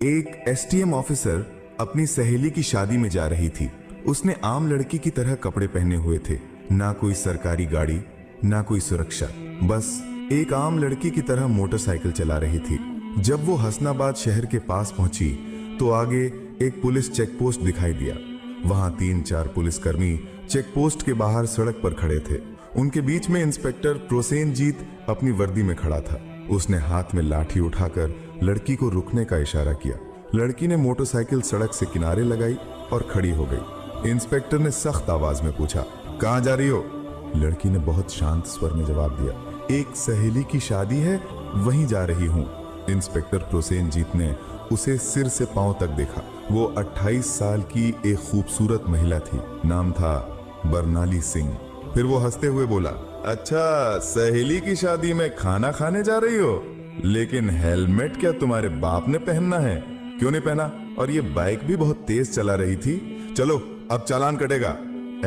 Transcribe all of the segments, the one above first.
एक STM officer अपनी सहेली की शादी में जा रही थी। उसने आम लड़की की तरह कपड़े पहने हुए थे, ना कोई सरकारी गाड़ी, ना कोई सुरक्षा, बस एक आम लड़की की तरह मोटरसाइकिल चला रही थी। जब वो हसनाबाद शहर के पास पहुंची तो आगे एक पुलिस चेक पोस्ट दिखाई दिया। वहां 3-4 पुलिसकर्मी चेक पोस्ट के बाहर सड़क पर खड़े थे। उनके बीच में इंस्पेक्टर प्रोसेनजीत अपनी वर्दी में खड़ा था। उसने हाथ में लाठी उठाकर लड़की को रुकने का इशारा किया। लड़की ने मोटरसाइकिल सड़क से किनारे लगाई और खड़ी हो गई। इंस्पेक्टर ने सख्त आवाज में पूछा, कहां जा रही हो? लड़की ने बहुत शांत स्वर में जवाब दिया, एक सहेली की शादी है, वहीं जा रही हूं। इंस्पेक्टर प्रोसेनजीत ने उसे सिर से पांव तक देखा। वो 28 साल की एक खूबसूरत महिला थी। नाम था बरनाली सिंह। फिर वो हंसते हुए बोला, अच्छा, सहेली की शादी में खाना खाने जा रही हो? लेकिन हेलमेट क्या तुम्हारे बाप ने पहनना है? क्यों नहीं पहना? और ये बाइक भी बहुत तेज चला रही थी। चलो अब चालान कटेगा।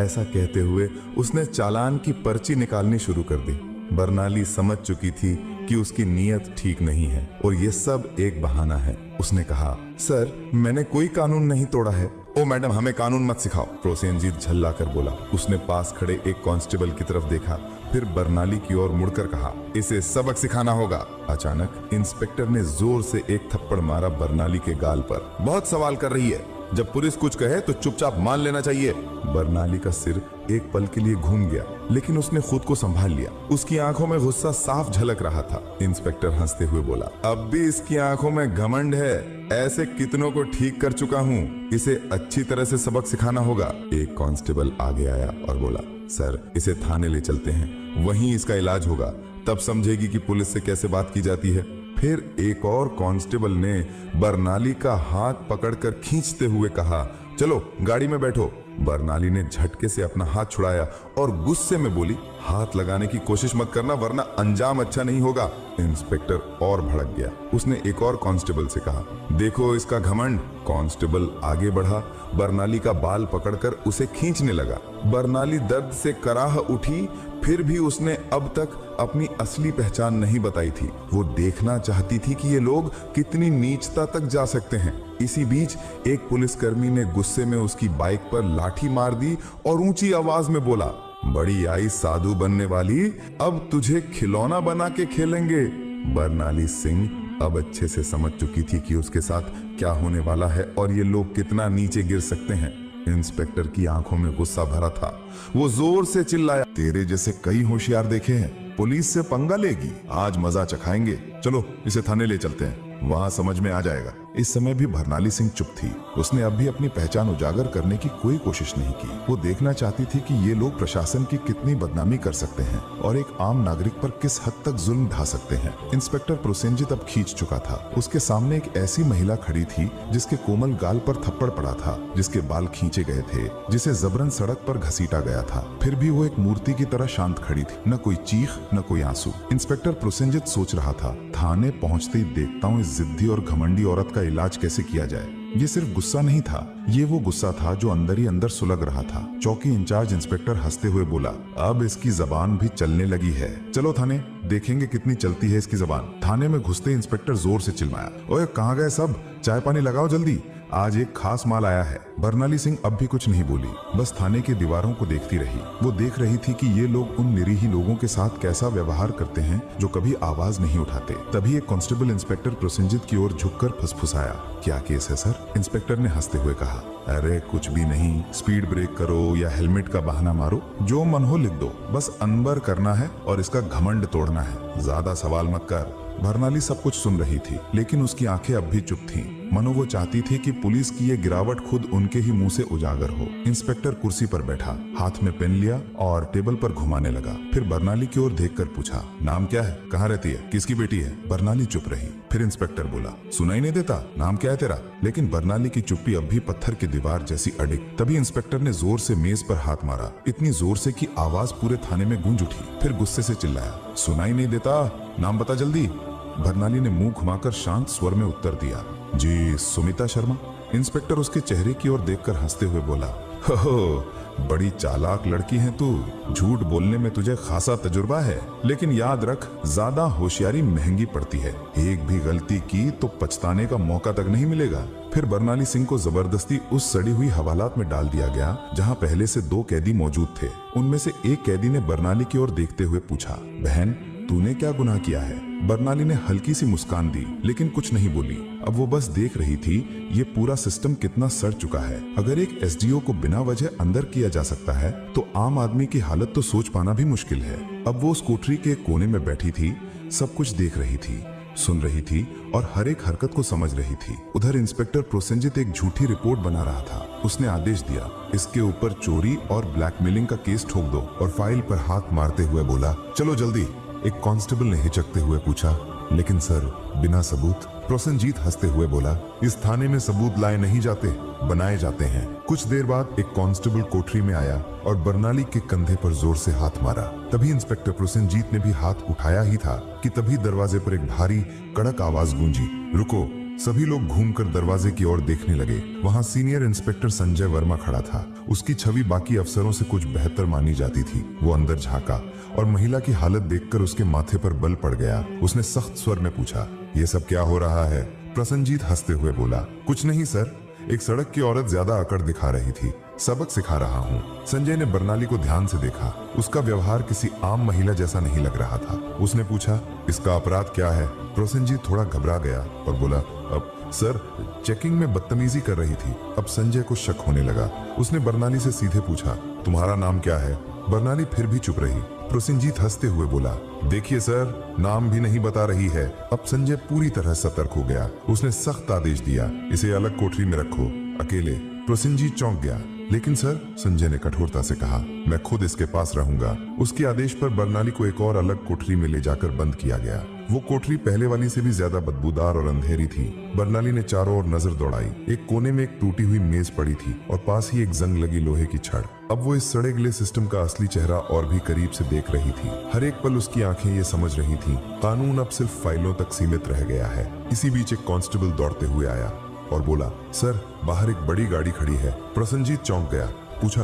ऐसा कहते हुए उसने चालान की पर्ची निकालनी शुरू कर दी। बरनाली समझ चुकी थी कि उसकी नीयत ठीक नहीं है और ये सब एक बहाना है। उसने कहा, सर, मैंने कोई कानून नहीं तोड़ा है। ओ मैडम, हमें कानून मत सिखाओ, प्रोसेनजीत झल्ला कर बोला। उसने पास खड़े एक कांस्टेबल की तरफ देखा, फिर बरनाली की ओर मुड़कर कहा, इसे सबक सिखाना होगा। अचानक इंस्पेक्टर ने जोर से एक थप्पड़ मारा बरनाली के गाल पर। बहुत सवाल कर रही है, जब पुलिस कुछ कहे तो चुपचाप मान लेना चाहिए। बरनाली का सिर एक पल के लिए घूम गया, लेकिन उसने खुद को संभाल लिया। उसकी आंखों में गुस्सा साफ झलक रहा था। इंस्पेक्टर हंसते हुए बोला, अब भी इसकी आंखों में घमंड है। ऐसे कितनों को ठीक कर चुका हूँ, इसे अच्छी तरह से सबक सिखाना होगा। एक कांस्टेबल आगे आया और बोला, सर, इसे थाने ले चलते हैं, वहीं इसका इलाज होगा, तब समझेगी कि पुलिस से कैसे बात की जाती है। फिर एक और कांस्टेबल ने बरनाली का हाथ पकड़कर खींचते हुए कहा, चलो गाड़ी में बैठो। बरनाली ने झटके से अपना हाथ छुड़ाया और गुस्से में बोली, हाथ लगाने की कोशिश मत करना वरना अंजाम अच्छा नहीं होगा। इंस्पेक्टर और भड़क गया। उसने एक और कांस्टेबल से कहा, देखो इसका घमंड। कांस्टेबल आगे बढ़ा, बरनाली का बाल पकड़कर उसे खींचने लगा। बरनाली दर्द से कराह उठी, फिर भी उसने अब तक अपनी असली पहचान नहीं बताई थी। वो देखना चाहती थी कि ये लोग कितनी नीचता तक जा सकते हैं। इसी बीच एक पुलिसकर्मी ने गुस्से में उसकी बाइक पर लाठी मार दी और ऊंची आवाज में बोला, बड़ी आई साधु बनने वाली, अब तुझे खिलौना बना के खेलेंगे। बरनाली सिंह अब अच्छे से समझ चुकी थी कि उसके साथ क्या होने वाला है और ये लोग कितना नीचे गिर सकते हैं। इंस्पेक्टर की आंखों में गुस्सा भरा था। वो जोर से चिल्लाया, तेरे जैसे कई होशियार देखे हैं, पुलिस से पंगा लेगी, आज मजा चखाएंगे। चलो इसे थाने ले चलते हैं, वहां समझ में आ जाएगा। इस समय भी बरनाली सिंह चुप थी। उसने अब भी अपनी पहचान उजागर करने की कोई कोशिश नहीं की। वो देखना चाहती थी कि ये लोग प्रशासन की कितनी बदनामी कर सकते हैं और एक आम नागरिक पर किस हद तक जुल्म ढा सकते हैं। इंस्पेक्टर प्रोसेनजीत अब खींच चुका था। उसके सामने एक ऐसी महिला खड़ी थी जिसके कोमल गाल पर थप्पड़ पड़ा था, जिसके बाल खींचे गए थे, जिसे जबरन सड़क पर घसीटा गया था। फिर भी वो एक मूर्ति की तरह शांत खड़ी थी, न कोई चीख न कोई आंसू। इंस्पेक्टर प्रोसेनजीत सोच रहा था, थाने पहुंचते ही देखता हूँ इस जिद्दी और घमंडी औरत का इलाज कैसे किया जाए। ये सिर्फ गुस्सा नहीं था, ये वो गुस्सा था जो अंदर ही अंदर सुलग रहा था। चौकी इंचार्ज इंस्पेक्टर हंसते हुए बोला, अब इसकी जबान भी चलने लगी है, चलो थाने देखेंगे कितनी चलती है इसकी जबान। थाने में घुसते इंस्पेक्टर जोर से चिल्लाया, ओए कहाँ गए सब, चाय पानी लगाओ जल्दी, आज एक खास माल आया है। बरनाली सिंह अब भी कुछ नहीं बोली, बस थाने की दीवारों को देखती रही। वो देख रही थी कि ये लोग उन निरीह लोगों के साथ कैसा व्यवहार करते हैं जो कभी आवाज नहीं उठाते। तभी एक कांस्टेबल इंस्पेक्टर प्रोसेनजीत की ओर झुककर फुसफुसाया, क्या केस है सर? इंस्पेक्टर ने हंसते हुए कहा, अरे कुछ भी नहीं, स्पीड ब्रेक करो या हेलमेट का बहाना मारो, जो मन हो लिख दो, बस अनबर करना है और इसका घमंड तोड़ना है, ज्यादा सवाल मत कर। बरनाली सब कुछ सुन रही थी, लेकिन उसकी आंखें अब भी चुप थीं। मनो वो चाहती थी कि पुलिस की ये गिरावट खुद उनके ही मुंह से उजागर हो। इंस्पेक्टर कुर्सी पर बैठा, हाथ में पेन लिया और टेबल पर घुमाने लगा। फिर बरनाली की ओर देखकर पूछा, नाम क्या है, कहाँ रहती है, किसकी बेटी है? बरनाली चुप रही। फिर इंस्पेक्टर बोला, सुनाई नहीं देता, नाम क्या है तेरा? लेकिन बरनाली की चुप्पी अब भी पत्थर की दीवार जैसी अडिग। तभी इंस्पेक्टर ने जोर से मेज पर हाथ मारा, इतनी जोर से कि आवाज पूरे थाने में गूंज उठी। फिर गुस्से से चिल्लाया, सुनाई नहीं देता, नाम बता जल्दी। बरनाली ने मुंह घुमाकर शांत स्वर में उत्तर दिया, जी सुमिता शर्मा। इंस्पेक्टर उसके चेहरे की ओर देखकर हंसते हुए बोला, हो, बड़ी चालाक लड़की है तू। झूठ बोलने में तुझे खासा तजुर्बा है, लेकिन याद रख, ज्यादा होशियारी महंगी पड़ती है। एक भी गलती की तो पछताने का मौका तक नहीं मिलेगा। फिर बरनाली सिंह को जबरदस्ती उस सड़ी हुई हवालात में डाल दिया गया जहां पहले से 2 कैदी मौजूद थे। उनमें से एक कैदी ने बरनाली की ओर देखते हुए पूछा, बहन तूने क्या गुनाह किया है? बरनाली ने हल्की सी मुस्कान दी, लेकिन कुछ नहीं बोली। अब वो बस देख रही थी ये पूरा सिस्टम कितना सड़ चुका है। अगर एक एसडीओ को बिना वजह अंदर किया जा सकता है तो आम आदमी की हालत तो सोच पाना भी मुश्किल है। अब वो उस कोठरी के कोने में बैठी थी, सब कुछ देख रही थी, सुन रही थी और हर एक हरकत को समझ रही थी। उधर इंस्पेक्टर प्रोसेनजीत एक झूठी रिपोर्ट बना रहा था। उसने आदेश दिया, इसके ऊपर चोरी और ब्लैकमेलिंग का केस ठोक दो, और फाइल पर हाथ मारते हुए बोला, चलो जल्दी। एक कांस्टेबल ने हिचकते हुए पूछा, लेकिन सर बिना सबूत? प्रोसेनजीत हंसते हुए बोला, इस थाने में सबूत लाए नहीं जाते, बनाए जाते हैं। कुछ देर बाद एक कांस्टेबल कोठरी में आया और बरनाली के कंधे पर जोर से हाथ मारा। तभी इंस्पेक्टर प्रोसेनजीत ने भी हाथ उठाया ही था कि तभी दरवाजे पर एक भारी कड़क आवाज गूंजी, रुको। सभी लोग घूमकर दरवाजे की ओर देखने लगे। वहां सीनियर इंस्पेक्टर संजय वर्मा खड़ा था। उसकी छवि बाकी अफसरों से कुछ बेहतर मानी जाती थी। वो अंदर झांका और महिला की हालत देखकर उसके माथे पर बल पड़ गया। उसने सख्त स्वर में पूछा, ये सब क्या हो रहा है? प्रोसेनजीत हंसते हुए बोला, कुछ नहीं सर, एक सड़क की औरत ज्यादा अकड़ दिखा रही थी, सबक सिखा रहा हूँ। संजय ने बरनाली को ध्यान से देखा। उसका व्यवहार किसी आम महिला जैसा नहीं लग रहा था। उसने पूछा, इसका अपराध क्या है? प्रोसेनजीत थोड़ा घबरा गया और बोला, अब सर चेकिंग में बदतमीजी कर रही थी। अब संजय को शक होने लगा। उसने बरनाली से सीधे पूछा, तुम्हारा नाम क्या है? बरनाली फिर भी चुप रही। प्रोसेनजीत हंसते हुए बोला, देखिए सर, नाम भी नहीं बता रही है। अब संजय पूरी तरह सतर्क हो गया। उसने सख्त आदेश दिया, इसे अलग कोठरी में रखो, अकेले। प्रोसेनजीत चौंक गया। लेकिन सर, संजय ने कठोरता से कहा, मैं खुद इसके पास रहूंगा। उसके आदेश पर बरनाली को एक और अलग कोठरी में ले जाकर बंद किया गया। वो कोठरी पहले वाली से भी ज्यादा बदबूदार और अंधेरी थी। बरनाली ने चारों ओर नजर दौड़ाई। एक कोने में एक टूटी हुई मेज पड़ी थी और पास ही एक जंग लगी लोहे की छड़। अब वो इस सड़े गले सिस्टम का असली चेहरा और भी करीब से देख रही थी। हर एक पल उसकी आंखें ये समझ रही थी, कानून अब सिर्फ फाइलों तक सीमित रह गया है। इसी बीच एक कांस्टेबल दौड़ते हुए आया और बोला, सर बाहर एक बड़ी गाड़ी खड़ी है। प्रोसेनजीत चौंक गया। पूछा,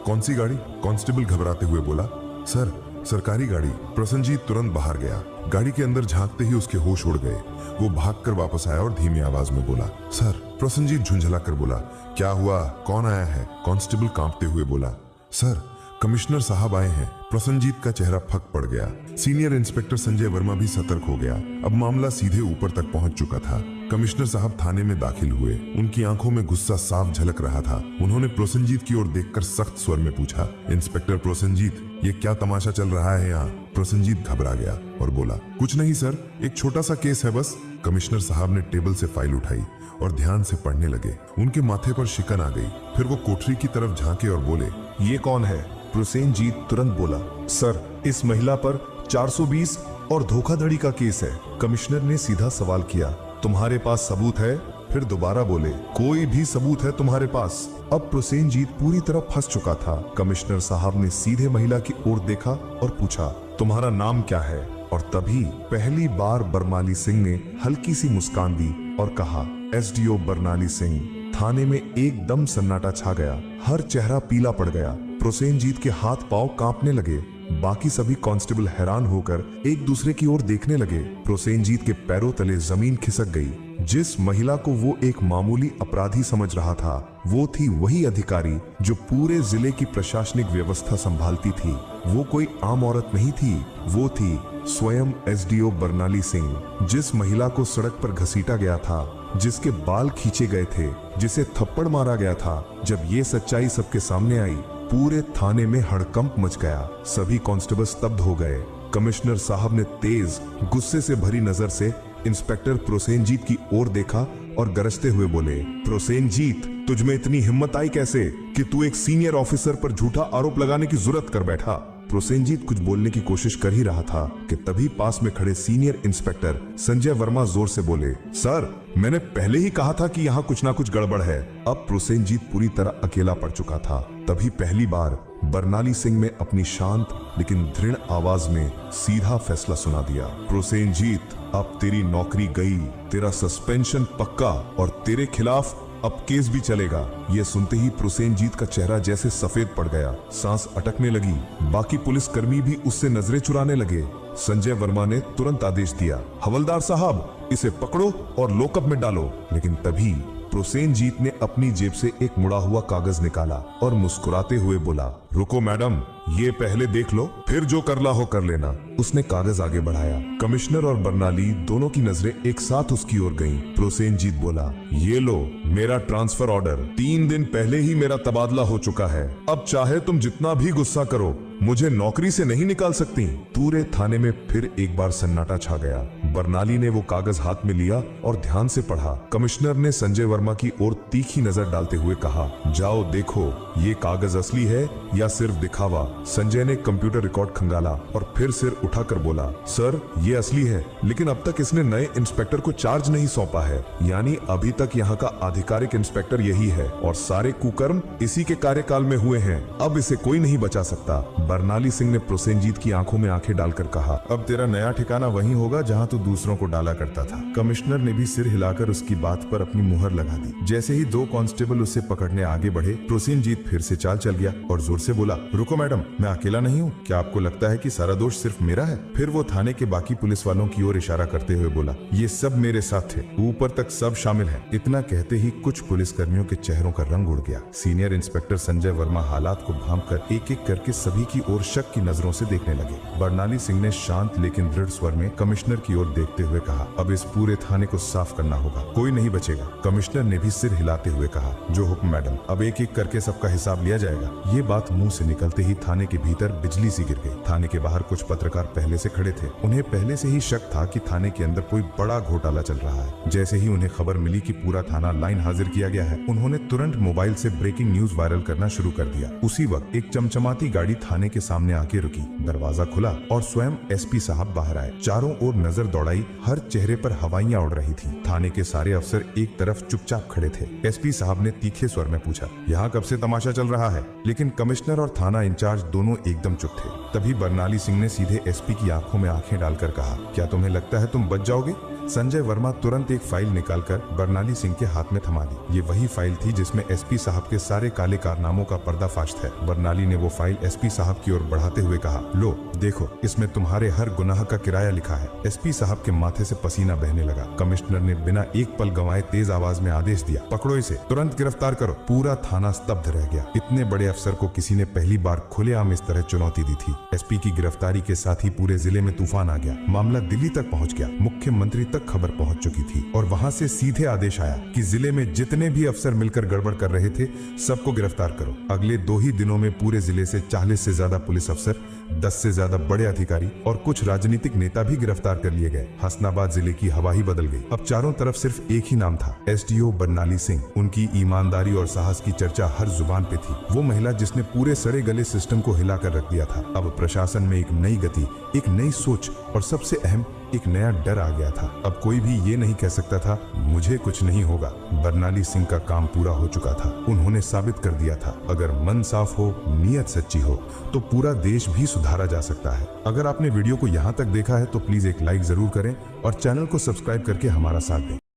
कौन सी गाड़ी? कांस्टेबल घबराते हुए बोला, सर सरकारी गाड़ी। प्रोसेनजीत तुरंत बाहर गया। गाड़ी के अंदर झांकते ही उसके होश उड़ गए। वो भागकर वापस आया और धीमी आवाज में बोला, सर। प्रोसेनजीत झुंझला कर बोला, क्या हुआ? कौन आया है? कांस्टेबल कांपते हुए बोला, सर कमिश्नर साहब आए हैं। प्रोसेनजीत का चेहरा फक पड़ गया। सीनियर इंस्पेक्टर संजय वर्मा भी सतर्क हो गया। अब मामला सीधे ऊपर तक पहुंच चुका था। कमिश्नर साहब थाने में दाखिल हुए। उनकी आंखों में गुस्सा साफ झलक रहा था। उन्होंने प्रोसेनजीत की ओर देखकर सख्त स्वर में पूछा, इंस्पेक्टर प्रोसेनजीत, ये क्या तमाशा चल रहा है यहाँ? प्रोसेनजीत घबरा गया और बोला, कुछ नहीं सर, एक छोटा सा केस है बस। कमिश्नर साहब ने टेबल से फाइल उठाई और ध्यान से पढ़ने लगे। उनके माथे पर शिकन आ गई। फिर वो कोठरी की तरफ झांके और बोले, ये कौन है? प्रोसेनजीत तुरंत बोला, सर इस महिला पर 420 और धोखाधड़ी का केस है। कमिश्नर ने सीधा सवाल किया, तुम्हारे पास सबूत है? फिर दोबारा बोले, कोई भी सबूत है तुम्हारे पास? अब प्रोसेनजीत पूरी तरह फंस चुका था। कमिश्नर साहब ने सीधे महिला की ओर देखा और पूछा, तुम्हारा नाम क्या है? और तभी पहली बार बरनाली सिंह ने हल्की सी मुस्कान दी और कहा, एसडीओ बरनाली सिंह। थाने में एकदम सन्नाटा छा गया। हर चेहरा पीला पड़ गया। प्रोसेनजीत के हाथ पांव कांपने लगे। बाकी सभी कांस्टेबल हैरान होकर एक दूसरे की ओर देखने लगे। प्रोसेनजीत के पैरों तले जमीन खिसक गई। जिस महिला को वो एक मामूली अपराधी समझ रहा था, वो थी वही अधिकारी जो पूरे जिले की प्रशासनिक व्यवस्था संभालती थी। वो कोई आम औरत नहीं थी, वो थी स्वयं एसडीओ बरनाली सिंह। जिस महिला को सड़क पर घसीटा गया था, जिसके बाल खींचे गए थे, जिसे थप्पड़ मारा गया था, जब ये सच्चाई सबके सामने आई, पूरे थाने में हड़कंप मच गया। सभी कांस्टेबल स्तब्ध हो गए। कमिश्नर साहब ने तेज गुस्से से भरी नजर से इंस्पेक्टर प्रोसेनजीत की ओर देखा और गरजते हुए बोले, प्रोसेनजीत, तुझमें इतनी हिम्मत आई कैसे कि तू एक सीनियर ऑफिसर पर झूठा आरोप लगाने की जुर्रत कर बैठा? प्रोसेनजीत कुछ बोलने की कोशिश कर ही रहा था कि तभी पास में खड़े सीनियर इंस्पेक्टर संजय वर्मा जोर से बोले, सर मैंने पहले ही कहा था कि यहाँ कुछ ना कुछ गड़बड़ है। अब प्रोसेनजीत पूरी तरह अकेला पड़ चुका था। तभी पहली बार बरनाली सिंह ने अपनी शांत लेकिन दृढ़ आवाज में सीधा फैसला सुना दिया, प्रोसेनजीत, अब तेरी नौकरी गई, तेरा सस्पेंशन पक्का और तेरे खिलाफ अब केस भी चलेगा। ये सुनते ही प्रोसेनजीत का चेहरा जैसे सफेद पड़ गया, सांस अटकने लगी। बाकी पुलिसकर्मी भी उससे नजरें चुराने लगे। संजय वर्मा ने तुरंत आदेश दिया, हवलदार साहब इसे पकड़ो और लॉकअप में डालो। लेकिन तभी प्रोसेनजीत ने अपनी जेब से एक मुड़ा हुआ कागज निकाला और मुस्कुराते हुए बोला, रुको मैडम, ये पहले देख लो, फिर जो करना हो कर लेना। उसने कागज आगे बढ़ाया। कमिश्नर और बर्नाली दोनों की नजरें एक साथ उसकी ओर गईं। प्रोसेनजीत बोला, ये लो मेरा ट्रांसफर ऑर्डर। 3 दिन पहले ही मेरा तबादला हो चुका है। अब चाहे तुम जितना भी गुस्सा करो, मुझे नौकरी से नहीं निकाल सकती। पूरे थाने में फिर एक बार सन्नाटा छा गया। बर्नाली ने वो कागज हाथ में लिया और ध्यान से पढ़ा। कमिश्नर ने संजय वर्मा की ओर तीखी नजर डालते हुए कहा, जाओ देखो ये कागज असली है या सिर्फ दिखावा। संजय ने कंप्यूटर रिकॉर्ड खंगाला और फिर सिर उठाकर बोला, सर ये असली है, लेकिन अब तक इसने नए इंस्पेक्टर को चार्ज नहीं सौंपा है। यानी अभी तक यहाँ का आधिकारिक इंस्पेक्टर यही है और सारे कुकर्म इसी के कार्यकाल में हुए हैं। अब इसे कोई नहीं बचा सकता। बर्नाली सिंह ने प्रोसेनजीत की आंखों में आंखें डालकर कहा, अब तेरा नया ठिकाना वहीं होगा जहां तू दूसरों को डाला करता था। कमिश्नर ने भी सिर हिलाकर उसकी बात पर अपनी मुहर लगा दी। जैसे ही 2 कांस्टेबल उसे पकड़ने आगे बढ़े, प्रोसेनजीत फिर से चाल चल गया और जोर से बोला, रुको मैडम, मैं अकेला नहीं हूँ। क्या आपको लगता है कि सारा दोष सिर्फ मेरा है? फिर वो थाने के बाकी पुलिस वालों की ओर इशारा करते हुए बोला, ये सब मेरे साथ थे, ऊपर तक सब शामिल हैं। इतना कहते ही कुछ पुलिसकर्मियों के चेहरों का रंग उड़ गया। सीनियर इंस्पेक्टर संजय वर्मा हालात को भांपकर एक एक करके सभी की ओर शक की नजरों से देखने लगे। बर्नाली सिंह ने शांत लेकिन दृढ़ स्वर में कमिश्नर की ओर देखते हुए कहा, अब इस पूरे थाने को साफ करना होगा, कोई नहीं बचेगा। कमिश्नर ने भी सिर हिलाते हुए कहा, जो हुक्म मैडम, अब एक एक करके सबका हिसाब लिया जाएगा। ये बात मुंह से निकलते ही थाने के भीतर बिजली सी गिर गई। थाने के बाहर कुछ पत्रकार पहले से खड़े थे। उन्हें पहले से ही शक था कि थाने के अंदर कोई बड़ा घोटाला चल रहा है। जैसे ही उन्हें खबर मिली कि पूरा थाना लाइन हाजिर किया गया है, उन्होंने तुरंत मोबाइल से ब्रेकिंग न्यूज वायरल करना शुरू कर दिया। उसी वक्त एक चमचमाती गाड़ी थाने के सामने आके रुकी। दरवाजा खुला और स्वयं एसपी साहब बाहर आए। चारों ओर नजर दौड़ाई, हर चेहरे पर हवाइयां उड़ रही थी। थाने के सारे अफसर एक तरफ चुपचाप खड़े थे। एसपी साहब ने तीखे स्वर में पूछा, यहाँ कब से तमाशा चल रहा है? लेकिन कमिश्नर और थाना इंचार्ज दोनों एकदम चुप थे। तभी बर्नाली सिंह ने सीधे एसपी की आंखों में आंखें डालकर कहा, क्या तुम्हें लगता है तुम बच जाओगे? संजय वर्मा तुरंत एक फाइल निकालकर बर्नाली सिंह के हाथ में थमा दी। ये वही फाइल थी जिसमें एसपी साहब के सारे काले कारनामों का पर्दाफाश था। बर्नाली ने वो फाइल एसपी साहब की ओर बढ़ाते हुए कहा, लो देखो, इसमें तुम्हारे हर गुनाह का किराया लिखा है। एसपी साहब के माथे से पसीना बहने लगा। कमिश्नर ने बिना एक पल गंवाए तेज आवाज में आदेश दिया, पकड़ो इसे, तुरंत गिरफ्तार करो। पूरा थाना स्तब्ध रह गया। इतने बड़े अफसर को किसी ने पहली बार खुलेआम इस तरह चुनौती दी थी। एसपी की गिरफ्तारी के साथ ही पूरे जिले में तूफान आ गया। मामला दिल्ली तक पहुंच गया। मुख्यमंत्री तक खबर पहुंच चुकी थी और वहां से सीधे आदेश आया कि जिले में जितने भी अफसर मिलकर गड़बड़ कर रहे थे, सबको गिरफ्तार करो। अगले 2 ही दिनों में पूरे जिले से 40 से ज्यादा पुलिस अफसर, 10 से ज्यादा बड़े अधिकारी और कुछ राजनीतिक नेता भी गिरफ्तार कर लिए गए। हसनाबाद जिले की हवा ही बदल गई। अब चारों तरफ सिर्फ एक ही नाम था, एसडीओ बर्नाली सिंह। उनकी ईमानदारी और साहस की चर्चा हर जुबान पे थी। वो महिला जिसने पूरे सड़े गले सिस्टम को हिलाकर रख दिया था। अब प्रशासन में एक नई गति, एक नई सोच और सबसे अहम एक नया डर आ गया था। अब कोई भी ये नहीं कह सकता था मुझे कुछ नहीं होगा। बर्नाली सिंह का काम पूरा हो चुका था। उन्होंने साबित कर दिया था, अगर मन साफ हो, नीयत सच्ची हो, तो पूरा देश भी सुधारा जा सकता है। अगर आपने वीडियो को यहाँ तक देखा है तो प्लीज एक लाइक जरूर करें और चैनल को सब्सक्राइब करके हमारा साथ दें।